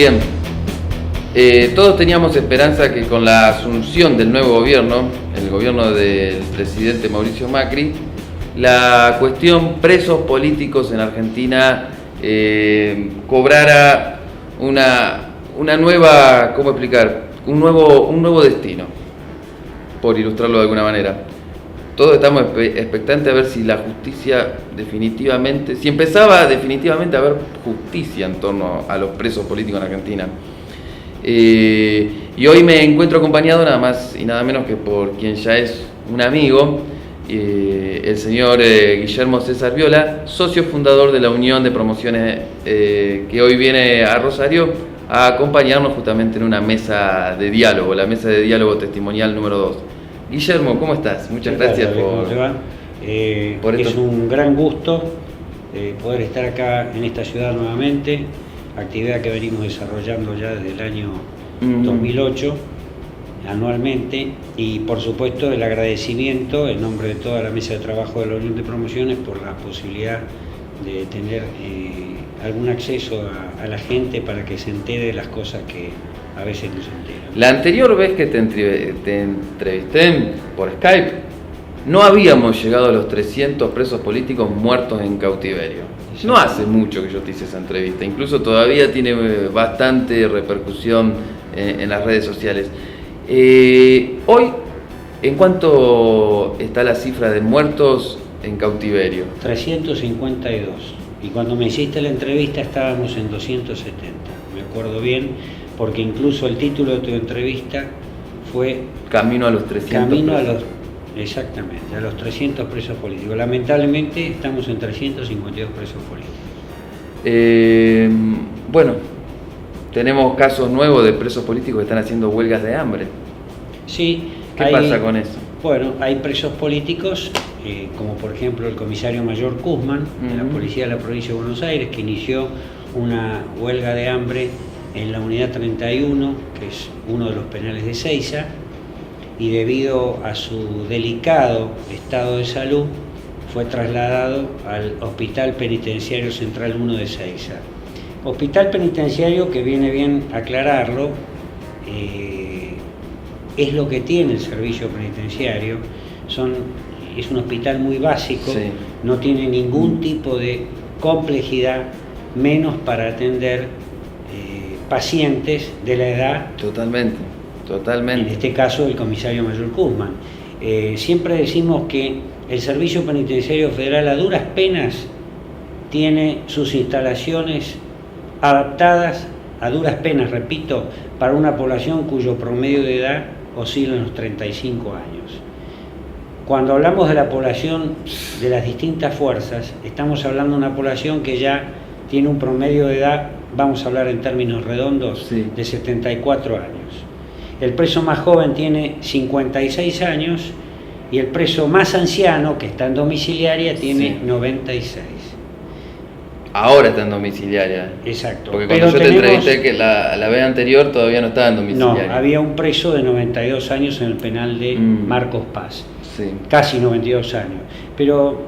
Bien, todos teníamos esperanza que con la asunción del nuevo gobierno, el gobierno del presidente Mauricio Macri, la cuestión presos políticos en Argentina cobrara una nueva, ¿cómo explicar? Un nuevo destino, por ilustrarlo de alguna manera. Todos estamos expectantes a ver si la justicia definitivamente, si empezaba definitivamente a haber justicia en torno a los presos políticos en Argentina. Y hoy me encuentro acompañado nada más y nada menos que por quien ya es un amigo, el señor Guillermo César Viola, socio fundador de la Unión de Promociones, que hoy viene a Rosario a acompañarnos justamente en una mesa de diálogo, la mesa de diálogo testimonial número 2. Guillermo, ¿cómo estás? Muchas gracias por esto. Es un gran gusto poder estar acá en esta ciudad nuevamente, actividad que venimos desarrollando ya desde el año 2008 anualmente, y por supuesto el agradecimiento en nombre de toda la mesa de trabajo de la Unión de Promociones por la posibilidad de tener algún acceso a la gente para que se entere de las cosas que a veces no se enteran. La anterior vez que te entrevisté por Skype, no habíamos llegado a los 300 presos políticos muertos en cautiverio. No hace mucho que yo te hice esa entrevista, incluso todavía tiene bastante repercusión en las redes sociales. Hoy, ¿en cuánto está la cifra de muertos en cautiverio? 352. Y cuando me hiciste la entrevista estábamos en 270. Me acuerdo bien, porque incluso el título de tu entrevista fue Camino a los 300 exactamente, a los 300 presos políticos. Lamentablemente estamos en 352 presos políticos. Bueno, tenemos casos nuevos de presos políticos que están haciendo huelgas de hambre. Sí. ¿Qué pasa con eso? Bueno, hay presos políticos, como por ejemplo el comisario mayor Kuzman, de la Policía de la Provincia de Buenos Aires, que inició una huelga de hambre en la unidad 31, que es uno de los penales de Ezeiza, y debido a su delicado estado de salud fue trasladado al Hospital Penitenciario Central 1 de Ezeiza. Hospital penitenciario que, viene bien aclararlo, es lo que tiene el servicio penitenciario, es un hospital muy básico, sí. No tiene ningún tipo de complejidad, menos para atender pacientes de la edad. Totalmente. En este caso el comisario mayor Kuzman. Siempre decimos que el Servicio Penitenciario Federal a duras penas tiene sus instalaciones adaptadas, a duras penas, repito, para una población cuyo promedio de edad oscila en los 35 años. Cuando hablamos de la población de las distintas fuerzas, estamos hablando de una población que ya tiene un promedio de edad, vamos a hablar en términos redondos, sí, de 74 años. El preso más joven tiene 56 años y el preso más anciano, que está en domiciliaria, tiene 96. Ahora está en domiciliaria. Exacto. Porque cuando yo te entrevisté que la vez anterior todavía no estaba en domiciliaria. No, había un preso de 92 años en el penal de Marcos Paz. Sí. Casi 92 años. Pero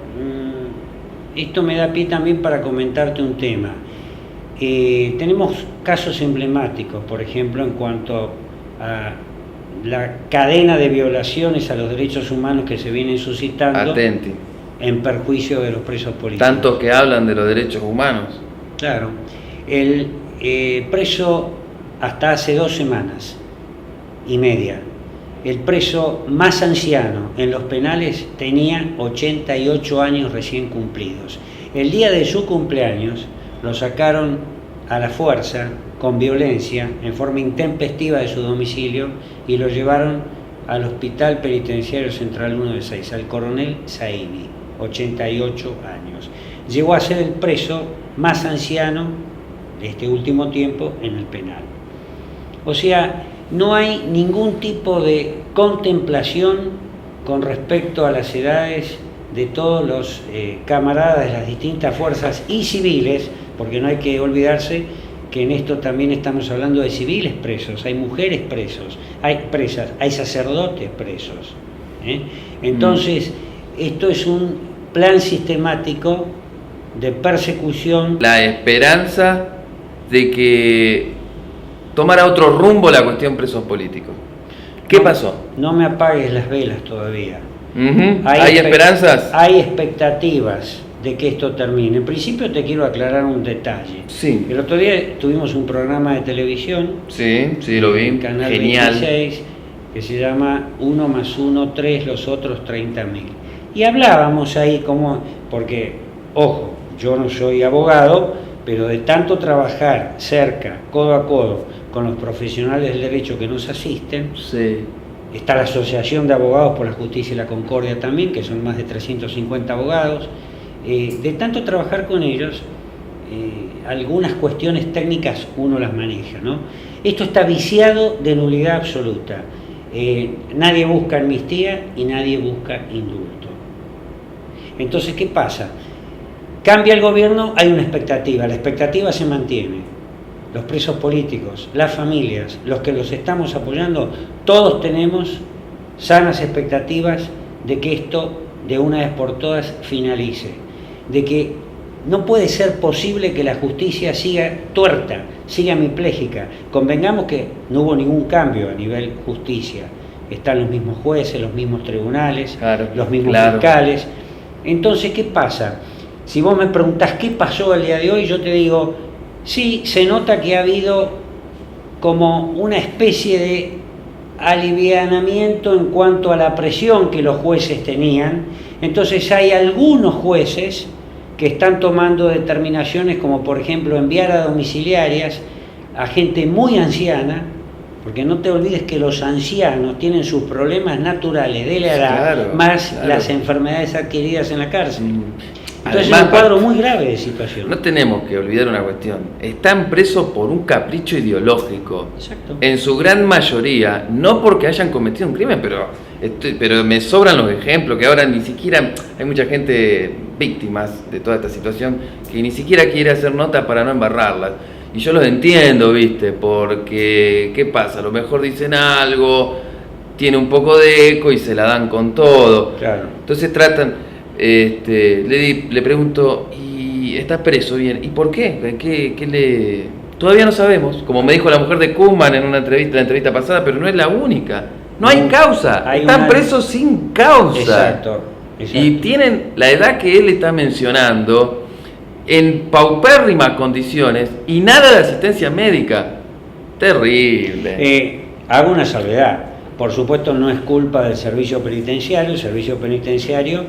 esto me da pie también para comentarte un tema. Tenemos casos emblemáticos, por ejemplo, en cuanto a la cadena de violaciones a los derechos humanos que se vienen suscitando. Atenti. En perjuicio de los presos políticos. Tantos que hablan de los derechos humanos. Claro. El preso hasta hace 2 semanas y media, el preso más anciano en los penales tenía 88 años recién cumplidos. El día de su cumpleaños lo sacaron a la fuerza, con violencia, en forma intempestiva de su domicilio, y lo llevaron al Hospital Penitenciario Central 1 de Ezeiza, al coronel Zaini, 88 años. Llegó a ser el preso más anciano de este último tiempo en el penal. O sea, no hay ningún tipo de contemplación con respecto a las edades de todos los camaradas de las distintas fuerzas y civiles, porque no hay que olvidarse que en esto también estamos hablando de civiles presos, hay mujeres presos, hay presas, hay sacerdotes presos. Entonces, esto es un plan sistemático de persecución. La esperanza de que tomara otro rumbo la cuestión presos políticos. ¿Qué pasó? No me apagues las velas todavía. ¿Hay esperanzas? Hay expectativas de que esto termine. En principio te quiero aclarar un detalle. Sí. El otro día tuvimos un programa de televisión. Sí, lo vi. En Canal Genial. 26, que se llama 1 + 1, 3, los otros 30.000. Y hablábamos ahí porque, ojo, yo no soy abogado, pero de tanto trabajar cerca, codo a codo, con los profesionales del derecho que nos asisten, Sí. está la Asociación de Abogados por la Justicia y la Concordia también, que son más de 350 abogados. De tanto trabajar con ellos, algunas cuestiones técnicas uno las maneja, ¿no? Esto está viciado de nulidad absoluta. Nadie busca amnistía y nadie busca indulto. Entonces, ¿qué pasa? Cambia el gobierno, hay una expectativa, la expectativa se mantiene. Los presos políticos, las familias, los que los estamos apoyando, todos tenemos sanas expectativas de que esto de una vez por todas finalice, de que no puede ser posible que la justicia siga tuerta, siga hemipléjica. Convengamos que no hubo ningún cambio a nivel justicia, están los mismos jueces, los mismos tribunales, los mismos fiscales. Entonces, ¿qué pasa? Si vos me preguntás qué pasó el día de hoy, yo te digo, sí, se nota que ha habido como una especie de alivianamiento en cuanto a la presión que los jueces tenían. Entonces hay algunos jueces que están tomando determinaciones como por ejemplo enviar a domiciliarias a gente muy anciana, porque no te olvides que los ancianos tienen sus problemas naturales de la edad, más las enfermedades adquiridas en la cárcel. Entonces es un cuadro muy grave de situación. No tenemos que olvidar una cuestión. Están presos por un capricho ideológico. Exacto. En su gran mayoría, no porque hayan cometido un crimen, pero me sobran los ejemplos, que ahora ni siquiera hay mucha gente víctimas de toda esta situación que ni siquiera quiere hacer nota para no embarrarlas. Y yo los entiendo, ¿viste? Porque, ¿qué pasa? A lo mejor dicen algo, tiene un poco de eco y se la dan con todo. Claro. Entonces tratan... le pregunto, ¿y está preso? Bien, ¿y por qué? Todavía no sabemos, como me dijo la mujer de Koopman en la entrevista pasada, pero no es la única. No hay causa, están presos sin causa. Exacto. Y tienen la edad que él está mencionando en paupérrimas condiciones y nada de asistencia médica. Terrible. Hago una salvedad. Por supuesto no es culpa del servicio penitenciario, el servicio penitenciario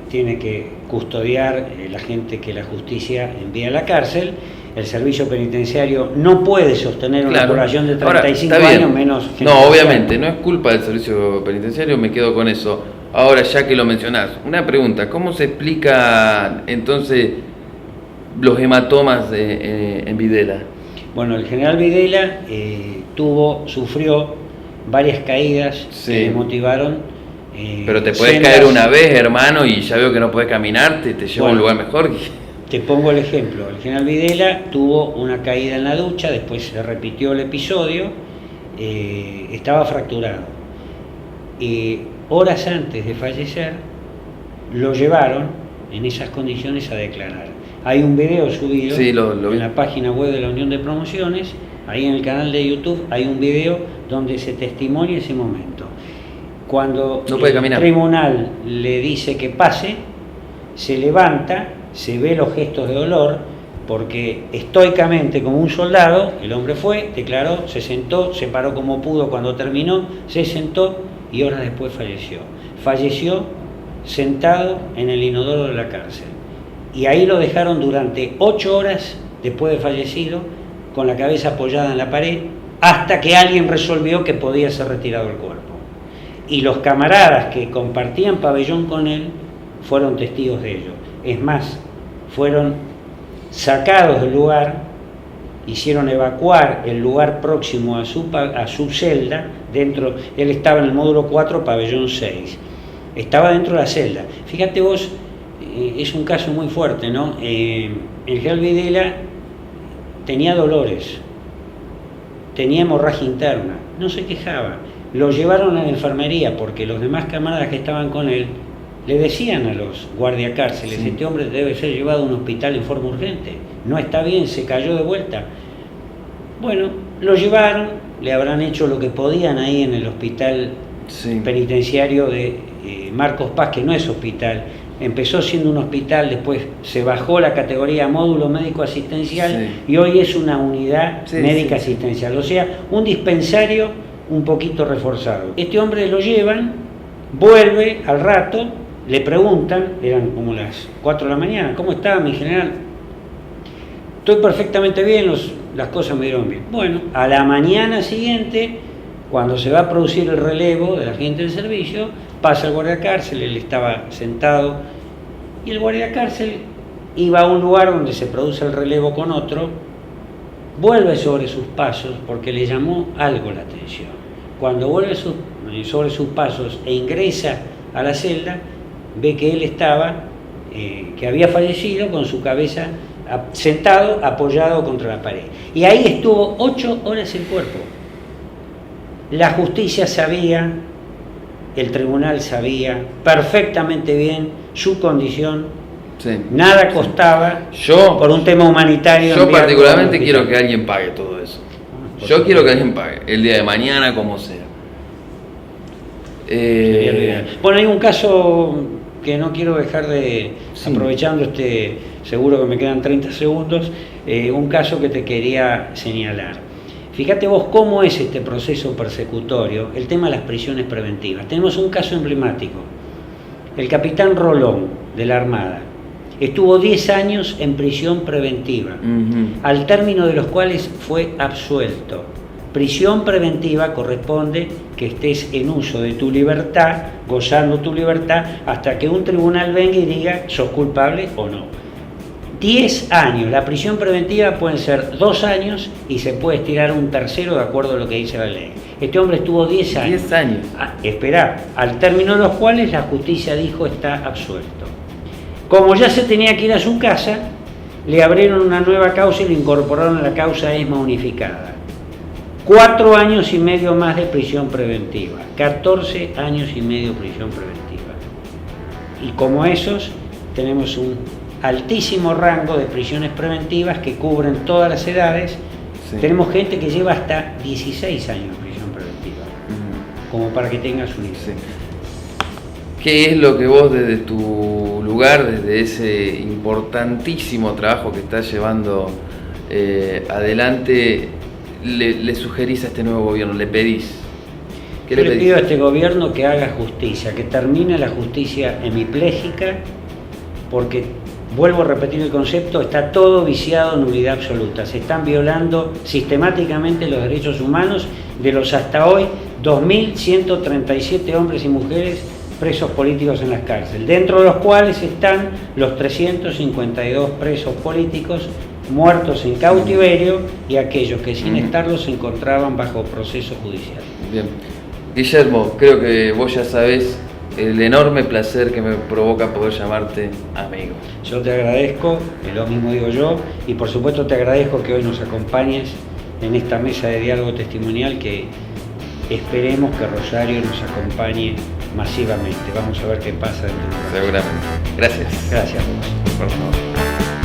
tiene que custodiar la gente que la justicia envía a la cárcel. El servicio penitenciario no puede sostener una población de 35 años menos. No, obviamente, no es culpa del servicio penitenciario, me quedo con eso. Ahora, ya que lo mencionás, una pregunta, ¿cómo se explica entonces los hematomas en Videla? Bueno, el general Videla sufrió varias caídas que le motivaron. Pero te puedes caer una vez, hermano, y ya veo que no puedes caminar, te lleva a un lugar mejor. Te pongo el ejemplo. El general Videla tuvo una caída en la ducha, después se repitió el episodio, estaba fracturado. Horas antes de fallecer, lo llevaron en esas condiciones a declarar. Hay un video subido en la página web de la Unión de Promociones, ahí en el canal de YouTube hay un video donde se testimonia ese momento. Cuando el tribunal le dice que pase, se levanta, se ve los gestos de dolor, porque estoicamente como un soldado, el hombre fue, declaró, se sentó, se paró como pudo cuando terminó, se sentó y horas después falleció. Falleció sentado en el inodoro de la cárcel. Y ahí lo dejaron durante 8 horas después de fallecido, con la cabeza apoyada en la pared, hasta que alguien resolvió que podía ser retirado el cuerpo. Y los camaradas que compartían pabellón con él fueron testigos de ello. Es más, fueron sacados del lugar, hicieron evacuar el lugar próximo a su celda, él estaba en el módulo 4, pabellón 6, estaba dentro de la celda. Fíjate vos, es un caso muy fuerte, ¿no? El general Videla tenía dolores, tenía hemorragia interna, no se quejaba. Lo llevaron a la enfermería porque los demás camaradas que estaban con él le decían a los guardiacárceles, este hombre debe ser llevado a un hospital en forma urgente, no está bien, se cayó de vuelta. Bueno, lo llevaron, le habrán hecho lo que podían ahí en el hospital penitenciario de Marcos Paz, que no es hospital. Empezó siendo un hospital, después se bajó la categoría módulo médico asistencial y hoy es una unidad médica asistencial, o sea, un dispensario un poquito reforzado. Este hombre lo llevan, vuelve al rato, le preguntan, eran como las 4 de la mañana, ¿cómo está mi general? Estoy perfectamente bien, las cosas me dieron bien. Bueno, a la mañana siguiente, cuando se va a producir el relevo de la gente del servicio, pasa el guardia cárcel, él estaba sentado, y el guardia cárcel iba a un lugar donde se produce el relevo con otro, vuelve sobre sus pasos porque le llamó algo la atención. Cuando vuelve sobre sus pasos e ingresa a la celda, ve que él estaba, que había fallecido con su cabeza sentado, apoyado contra la pared. Y ahí estuvo 8 horas el cuerpo. La justicia sabía, el tribunal sabía perfectamente bien su condición, nada costaba por un tema humanitario. Yo particularmente quiero que alguien pague todo eso. Yo quiero que alguien pague, el día de mañana, como sea. Bueno, hay un caso que no quiero dejar de, aprovechando seguro que me quedan 30 segundos, un caso que te quería señalar. Fíjate vos cómo es este proceso persecutorio, el tema de las prisiones preventivas. Tenemos un caso emblemático. El capitán Rolón, de la Armada, estuvo 10 años en prisión preventiva, al término de los cuales fue absuelto. Prisión preventiva corresponde que estés en uso de tu libertad, gozando tu libertad, hasta que un tribunal venga y diga sos culpable o no. 10 años, la prisión preventiva pueden ser 2 años y se puede estirar un tercero de acuerdo a lo que dice la ley. Este hombre estuvo 10 años. 10 años. Esperá, al término de los cuales la justicia dijo está absuelto. Como ya se tenía que ir a su casa, le abrieron una nueva causa y le incorporaron a la causa ESMA unificada. 4 años y medio más de prisión preventiva, 14 años y medio de prisión preventiva. Y como esos, tenemos un altísimo rango de prisiones preventivas que cubren todas las edades. Tenemos gente que lleva hasta 16 años de prisión preventiva, como para que tengas una idea. ¿Qué es lo que vos desde tu lugar, desde ese importantísimo trabajo que estás llevando adelante, le sugerís a este nuevo gobierno, le pedís? Yo le pido a este gobierno que haga justicia, que termine la justicia hemipléjica, porque, vuelvo a repetir el concepto, está todo viciado en nulidad absoluta. Se están violando sistemáticamente los derechos humanos de los hasta hoy 2.137 hombres y mujeres presos políticos en las cárceles, dentro de los cuales están los 352 presos políticos muertos en cautiverio y aquellos que sin estarlo se encontraban bajo proceso judicial. Bien. Guillermo, creo que vos ya sabés el enorme placer que me provoca poder llamarte amigo. Yo te agradezco, lo mismo digo yo, y por supuesto te agradezco que hoy nos acompañes en esta mesa de diálogo testimonial que esperemos que Rosario nos acompañe masivamente. Vamos a ver qué pasa dentro de un rato. Seguramente. Gracias. Gracias a vos. Por favor.